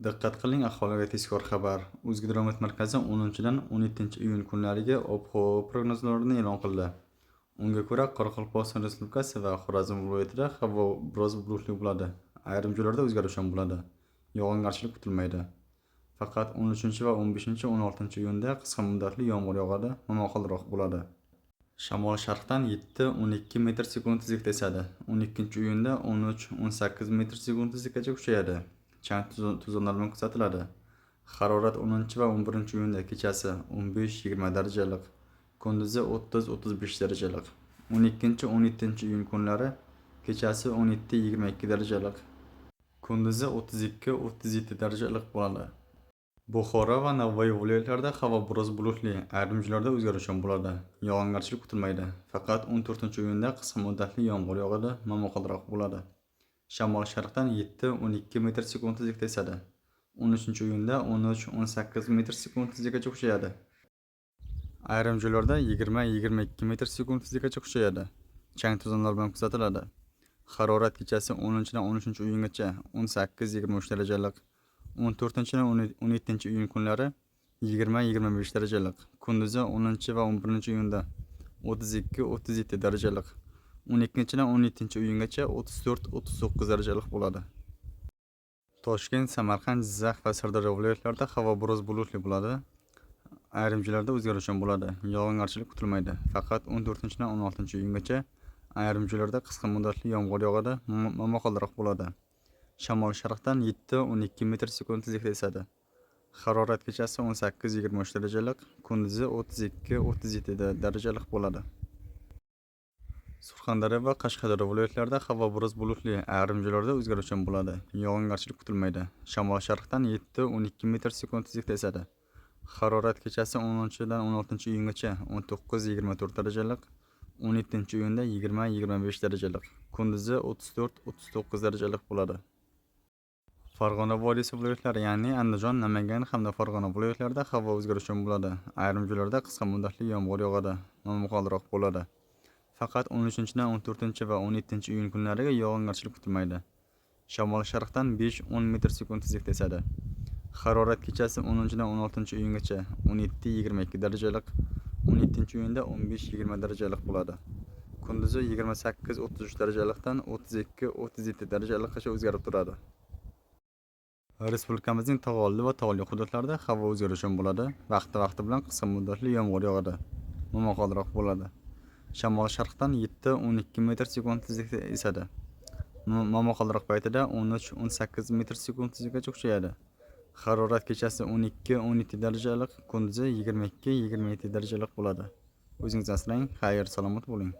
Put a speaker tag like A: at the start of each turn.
A: Diqqat qiling, aholiga tezkor xabar. O'zgidromet markazi 10-dan 17-iyun kunlariga ob-havo prognozlarini e'lon qildi. Unga ko'ra, Qoraqalpog'iston Respublikasi va Xorazm viloyatida havo biroz bulutli bo'ladi. Ayrim joylarda o'zgaruvchan bo'ladi. Yog'ingarchilik kutilmaydi. Faqat 13 va 15-16-iyunda qisqa muddatli yomg'ir yog'adi, momaqaldiroq bo'ladi. Shamol sharqdan 7-12 metr sekund tezlikda esadi. 12-iyunda 13-18 metr sekund tezlikgacha kuchayadi. Chang to'zonlar kuzatiladi. Harorat 10 va 11-iyunda kechasi 15-20 darajalik, kunduzi 30-35 darajalik. 12-17-iyun kunlari kechasi 17-22 darajalik, kunduzi 32-37 darajalik bo'ladi. Buxoro va Navoiy viloyatlarida havo biroz bulutli, ayrim joylarda o'zgaruvchan bo'ladi. Yog'ingarchilik kutilmaydi. Faqat 14-iyunda qisqa muddatli yomg'ir yog'adi, momaqaldiroq bo'ladi. Shamol sharqdan 7-12 metr sekund tezlikda esadi. 13-iyunda 13-18 metr sekund tezlikgacha kuchayadi. Ayrim joylarda 20-22 metr sekund tezlikgacha kuchayadi. Chang to'zonlar bilan kuzatiladi. Harorat kechasi 10-dan 13-iyungacha 18-23 darajalik, 14-dan 17-iyun kunlari 20-25 darajalik, kunduzi 10 va 11-iyunda 32-37 darajalik, 12-dan 17-iyungacha 34-39 darajalik bo'ladi. Toshkent, Samarqand, Jizzax va Sirdaryo viloyatlarida havo biroz bulutli bo'ladi. Ayrim joylarda o'zgaruvchan bo'ladi. Yog'ingarchilik kutilmaydi. Faqat 14-dan 16-iyungacha ayrim joylarda qisqa muddatli yomg'ir yog'adi, momaqaldiroq bo'ladi. Shamol sharqdan 7-12 metr sekund tezlikda esadi. Harorat kechasi 18-23 darajalik, kunduzi 32-37 darajalik bo'ladi. Surxondaryo va Qashqadaryo viloyatlarida havo biroz bulutli, ayrim joylarda o'zgaruvchan bo'ladi. Yog'ingarchilik kutilmaydi. Shamol sharqdan 7-12 metr sekund tezlikda esadi. Harorat kechasi 10-dan 16-iyungacha 19-24 darajalik, 17-iyunda 20-25 darajalik, kunduzi 34-39 darajalik bo'ladi. Farg'ona vodiysi viloyatlari, ya'ni Andijon, Namangan hamda Farg'ona viloyatlarida havo o'zgaruvchan bo'ladi. Ayrim joylarda qisqa muddatli yomg'ir yog'adi, momaqaldiroq bo'ladi. Faqat 13-dan 14 va 17-iyun kunlariga yog'ingarchilik kutilmaydi. Shamol sharqdan 5-10 metr sekund tezlikda esadi. Harorat kechasi 10-dan 16-iyungacha 17-22 darajalik, 17-iyunda 15-20 darajalik bo'ladi. Kunduzi 28-33 darajalikdan 32-37 darajalikgacha o'zgarib turadi. Respublikamizning tog' oldi va tog'li hududlarida havo o'zgaruvchan bo'ladi. Vaqti bilan qisqa muddatli yomg'ir yog'adi, momaqaldiroq bo'ladi. Shamol sharqdan 7-12 metr sekund tezlikda esadi. Momaqaldiroq paytida 13-18 metr sekund tezlikgacha kuchayadi. Harorat kechasi 12-17 darajalik, kunduzi 22-27 darajalik bo'ladi. O'zingiz asrang, xayr, salomat bo'ling.